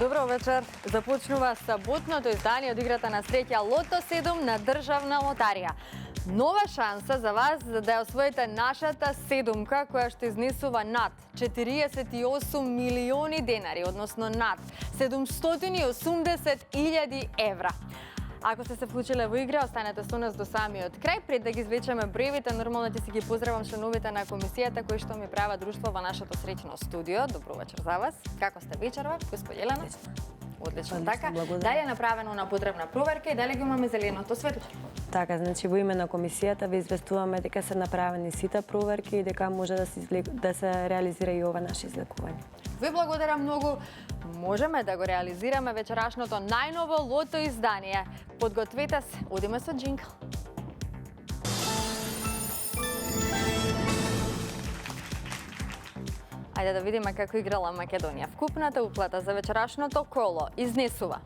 Добро вечер. Започнува саботното издание од играта на среќа Лото 7 на Државна лотарија. Нова шанса за вас за да ја освоите нашата седумка која што изнесува над 48 милиони денари, односно над 780.000 евра. Ако сте се вклучиле во игра, останете со нас до самиот крај. Пред да ги извлечеме броевите, нормално ќе си ги поздравам членовите на комисијата кои што ми прават друштво во нашето среќно студио. Добро вечер за вас. Како сте вечерва, госпоѓа Елена? Одлично, така. Дали е направено на потребна проверка и дали го имаме зеленото светло? Така, значи во име на комисијата ви известуваме дека се направени сите проверки и дека може да се реализира и ова наше излекување. Ви благодарам многу. Можеме да го реализираме вечерашното најново лото издание. Подгответе се, одиме со джингл. Ајде да видиме како играла Македонија. Вкупната уплата за вечерашното коло изнесува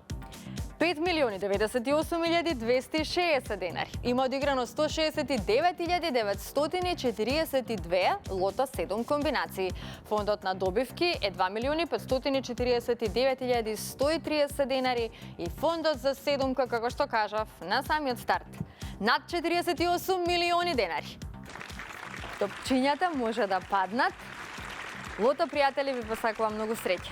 5.098.260 денари. Има одиграно 169.942 лото 7 комбинации. Фондот на добивки е 2.049.130 денари и фондот за седумка, како што кажав, на самиот старт, над 48 милиони денари. Топчињата може да паднат. Лото пријатели ви посакувам многу среќа.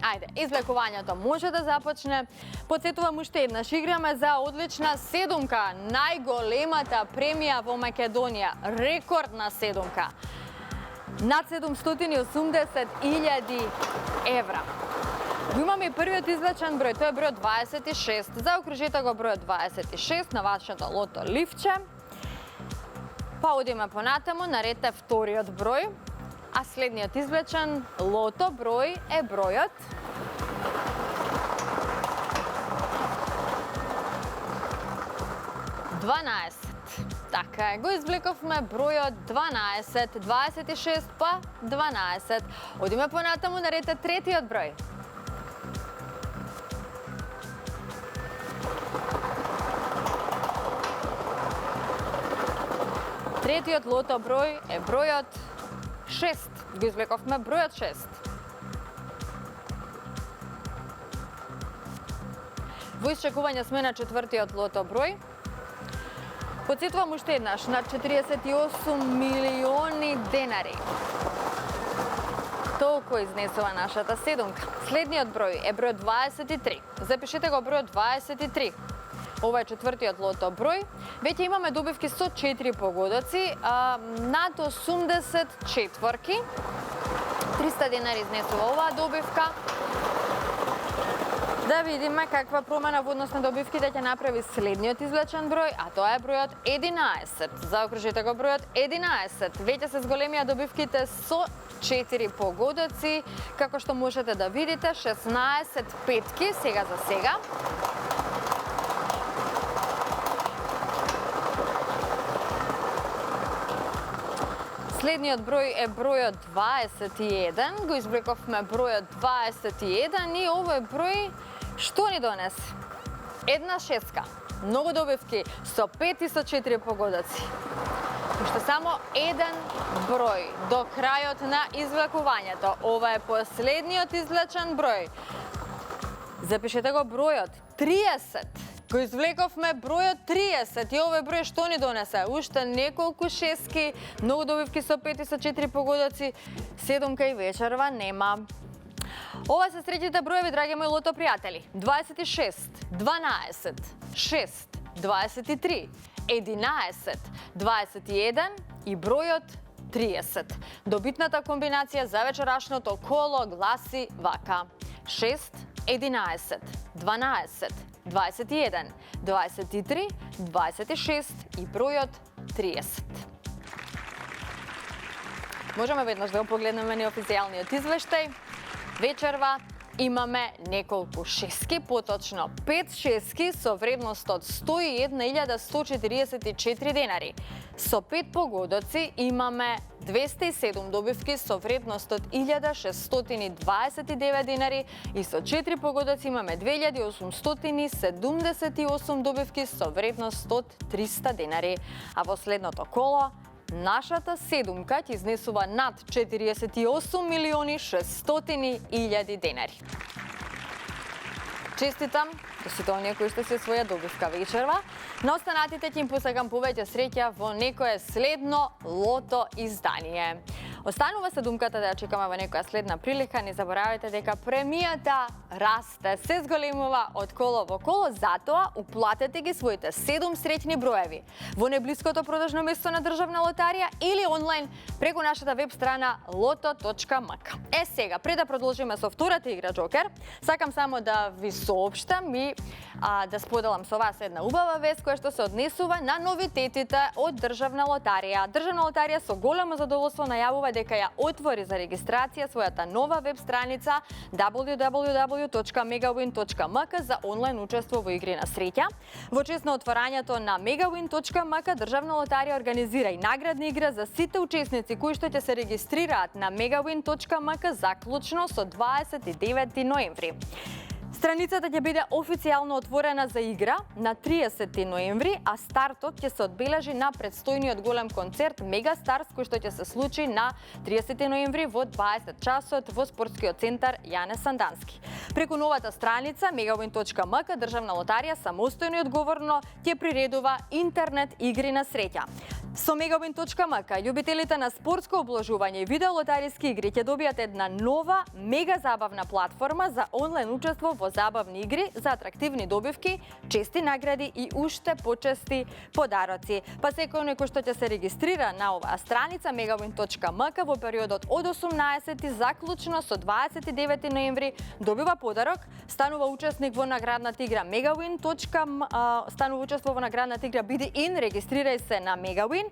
Ајде, извлекувањето може да започне. Подсетувам уште еднаш, играме за одлична седумка, најголемата премија во Македонија, рекордна седумка. Над 780.000 евра. Го имаме и првиот извлечен број, тој е бројот 26. Заокружете го бројот 26 на вашето лото ливче. Па одиме понатаму, наред е вториот број, а следниот извлечен лото број е бројот 12. Така е, го извлековме бројот 12, 26 па 12. Одиме понатаму, наред е третиот број. Третиот лото број е бројот 6. Го извлековме бројот 6. Во исчекување сме на четвртиот лото број. Подсетувам уште еднаш, на 48 милиони денари. Толку изнесува нашата седумка. Следниот број е бројот 23. Запишете го бројот 23. Ова е четвртиот лото број. Веќе имаме добивки со 4 погодоци, над 80 четворки. 300 денари изнесува оваа добивка. Да видиме каква промена во однос на добивките ќе направи следниот извлечен број, а тоа е бројот 11. Заокружете го бројот 11. Веќе се зголемија добивките со 4 погодоци. Како што можете да видите, 16 петки сега за сега. Следниот број е бројот 21, го извлековме бројот 21 и овој број што ни донесе? Една шеска, многу добивки со 5 и со 4 погодоци. Уште само еден број до крајот на извлекувањето. Ова е последниот извлечен број. Запишете го бројот 30. Го извлековме бројот 30 и овој број што ни донесе? Уште неколку шески, многу добивки со 5 и со 4 погодоци, седумка и вечерва нема. Ова се среќните броеви, драги мои лото пријатели. 26, 12, 6, 23, 11, 21 и бројот 30. Добитната комбинација за вечерашното коло гласи вака: 6, 11, 12, 21, 23, 26 и бројот 30. Можеме веднаш да го погледнеме неофицијалниот извештај. Вечерва имаме неколку шески, поточно 5 шески со вредност од 101.144 денари. Со 5 погодоци имаме 207 добивки со вредност од 1.629 денари и со 4 погодоци имаме 2.878 добивки со вредност од 300 денари. А во следното коло нашата седумка ќе изнесува над 48 милиони 600 илјади денари. Честитам до сите оние кои што се своја добивка вечерва. На останатите ќе им посакам повеќе среќа во некое следно лото издание. Останува седумката да ја чекаме во некоја следна прилика. Не заборавајте дека премијата расте, се зголемува од коло во коло, затоа уплатете ги своите 7 среќни броеви во неблиското продажно место на Државна лотарија или онлайн преку нашата веб страна loto.mk. Сега, пред да продолжиме со втората игра Джокер, сакам само да ви соопштам и да споделам со вас една убава вест која што се однесува на новитетите од Државна лотарија. Државна лотарија со големо задоволство најавува дека ја отвори за регистрација својата нова веб страница www.megawin.mk за онлайн учество во игри на среќа. Во чест на отворањето на megawin.mk, Државна лотарија организира и наградна игра за сите учесници кои што ќе се регистрираат на megawin.mk заклучно со 29 ноември. Страницата ќе биде официјално отворена за игра на 30 ноември, а стартот ќе се одбележи на предстојниот голем концерт Мега Старс, кој што ќе се случи на 30 ноември во 20 часот во спортскиот центар Јане Сандански. Преку новата страница megawin.mk, Државна лотарија самостојно и одговорно ќе приредува интернет игри на среќа. Со megawin.mk, љубителите на спортско обложување и видеолотариски игри ќе добијат една нова мега забавна платформа за онлайн учество во забавни игри за атрактивни добивки, чести награди и уште почести подароци. Па секој кој што ќе се регистрира на оваа страница megawin.mk во периодот од 18 заклучно со 29 ноември добива подарок, станува учесник во наградната игра станува учество во наградната игра Биди Ин, регистрирај се на Megawin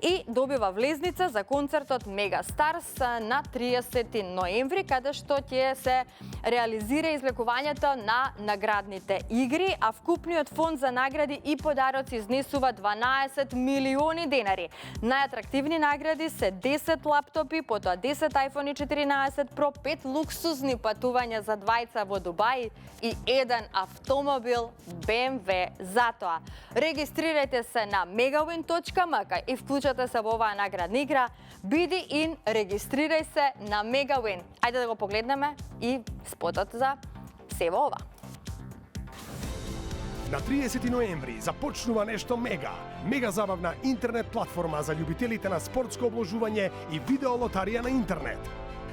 и добива влезница за концертот Мега Старс на 30 ноември, каде што ќе се реализира излекувањето на наградните игри, а вкупниот фонд за награди и подароци изнесува 12 милиони денари. Најатрактивни награди се 10 лаптопи, потоа 10 iPhone 14 Pro, 5 луксузни патувања за двајца во Дубај и еден автомобил BMW. Затоа, регистрирајте се на megawin.mk и вклучате се во оваа наградна игра. Биди Ин, регистрирај се на Megawin. Ајде да го погледнеме и спотот за сево ова. На 30 ноември започнува нешто мега забавна интернет платформа за љубителите на спортско обложување и видеолотарија на интернет.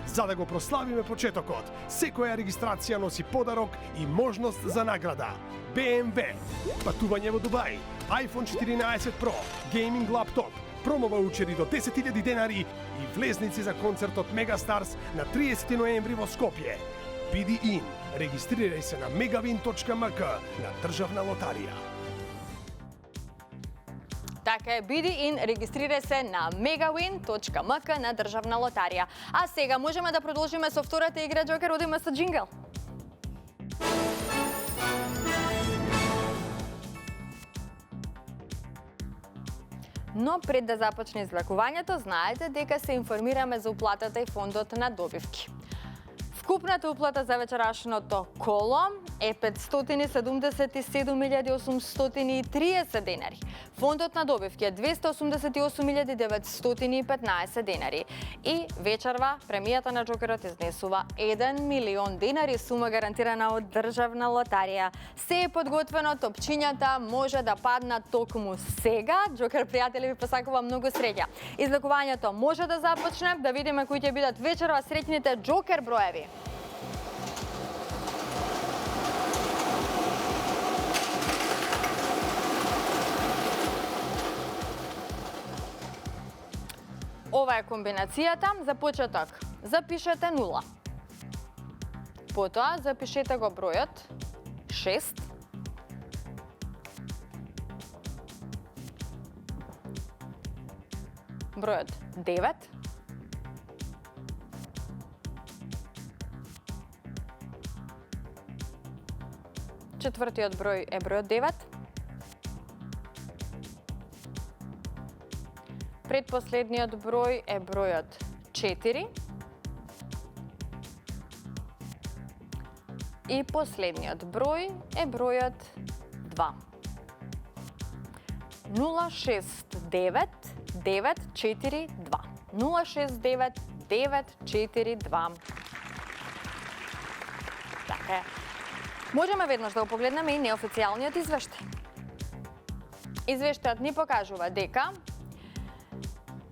За да го прославиме почетокот, секоја регистрација носи подарок и можност за награда. BMW, патување во Дубај, iPhone 14 Pro, гейминг лаптоп, промо ваучери до 10.000 денари и влезници за концертот Мега Старс на 30 ноември во Скопје. Биди Ин, регистрирај се на megawin.mk на Државна лотарија. Така е, Биди Ин, регистрирај се на megawin.mk на Државна лотарија. А сега можеме да продолжиме со втората игра Джокер, одиме со джингл. Но пред да започне извлекувањето, знаете дека се информираме за уплатата и фондот на добивки. Вкупната уплата за вечерашното коло е 577.830 денари. Фондот на добивки е 288.915 денари. И вечерва премијата на Джокерот изнесува 1 милион денари, сума гарантирана од Државна лотарија. Се е подготвено, топчињата може да паднат токму сега. Джокер пријатели ви посакува многу среќа. Излекувањето може да започне, да видиме кои ќе бидат вечерва среќните Джокер броеви. Ова е комбинацијата. За почеток запишете 0. Потоа запишете го бројот 6. Бројот 9. Четвртиот број е бројот 9. Предпоследниот број е бројот 4. И последниот број е бројот 2. 069 942. 069 942. Така е. Можеме веднаш да го погледнеме и неофицијалниот извештај. Извештајот ни покажува дека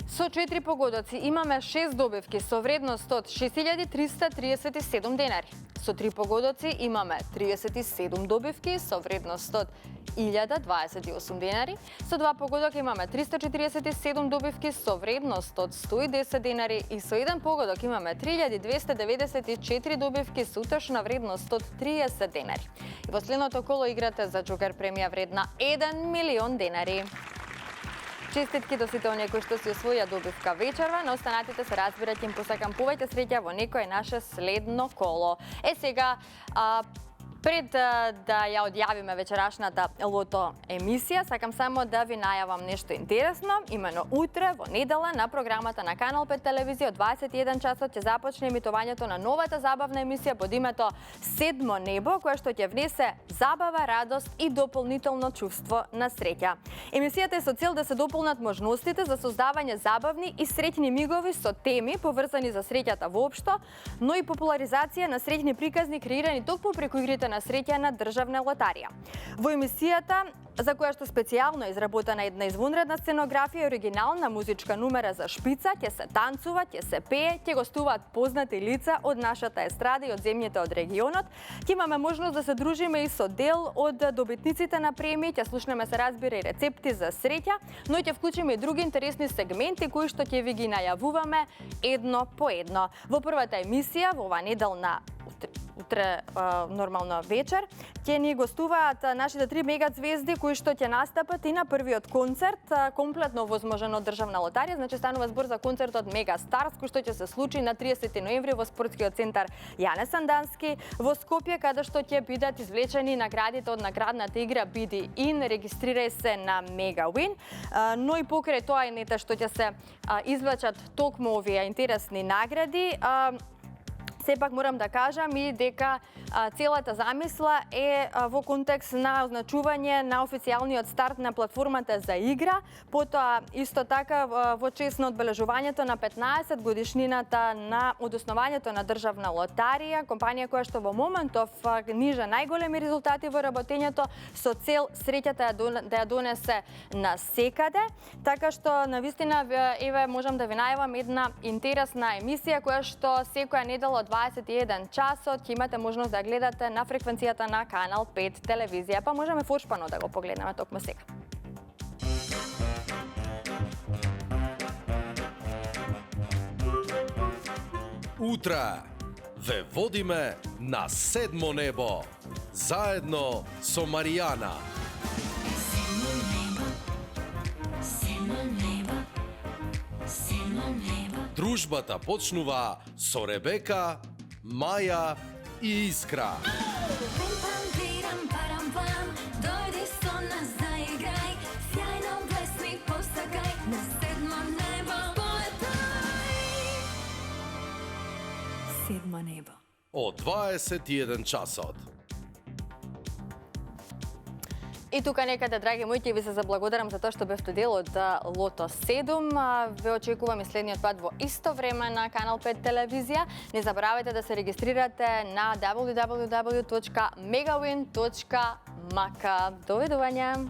со 4 погодоци имаме 6 добивки со вредност од 6337 денари. Со 3 погодоци имаме 37 добивки со вредност од 1028 денари. Со 2 погодока имаме 347 добивки со вредност од 110 денари и со 1 погодок имаме 3294 добивки со утешна вредност од 30 денари. И во следното коло играте за Джокер премија вредна 1 милион денари. Честитки до сите оние кои што си освоја добивка вечерва, на останатите се разбира ќе им посакам повеќе среќа во некое наше следно коло. Сега, пред да ја одјавиме вечерашната лото емисија, сакам само да ви најавам нешто интересно. Имено утре, во недела, на програмата на Канал 5 телевизија од 21 часот ќе започне емитувањето на новата забавна емисија под името Седмо небо, која што ќе внесе забава, радост и дополнително чувство на среќа. Емисијата е со цел да се дополнат можностите за создавање забавни и среќни мигови со теми поврзани за среќата воопшто, но и популаризација на среќни приказни креирани токму преку игрите на среќа на Државна лотарија. Во емисијата, за која што специјално е изработена една извонредна сценографија и оригинална музичка нумера за шпица, ќе се танцува, ќе се пее, ќе гостуваат познати лица од нашата естрада и од земјите од регионот. Ќе имаме можност да се дружиме и со дел од добитниците на премии, ќе слушнеме се разбира и рецепти за среќа, но и ќе вклучиме и други интересни сегменти кои што ќе ви ги најавуваме едно по едно. Во првата емисија, во оваа неделна утре нормално вечер, ќе ни гостуваат нашите 3 мега звезди кои што ќе настапат и на првиот концерт, комплетно возможен од Државна лотарија. Значи станува збор за концертот Мега Старс, кој што ќе се случи на 30 ноември во спортскиот центар Јане Сандански во Скопје, каде што ќе бидат извлечени наградите од наградната игра Биди Ин, регистрирај се на Мега Win, но и покрај тоа и нете што ќе се извлечат токму овие интересни награди. Сепак морам да кажам и дека целата замисла е во контекст на означување на официјалниот старт на платформата за игра, потоа исто така во чест на одбележувањето на 15 годишнината на одоснувањето на Државна лотарија, компанија која што во моментов нижа најголеми резултати во работењето со цел среќата да ја донесе на секаде. Така што навистина еве можам да ви најавам една интересна емисија која што секоја недела од 21 часот ќе имате можност да гледате на фреквенцијата на Канал 5 телевизија, па можеме форшпано да го погледнеме токму сега. Утре ве водиме на седмо небо, заедно со Маријана. Дружбата почнува со Ребека, Маја и Искра. Дојди со нас заиграј, сјајно блесни посакај, на седмо небо полетай. Седмо небо. Од 21 часот. И тука некаде, драги мои, ќе ви се заблагодарам за тоа што бевте дел од Лото 7. Ве очекувам и следниот пат во исто време на Канал 5 телевизија. Не заборавајте да се регистрирате на www.megawin.mk. Довидување!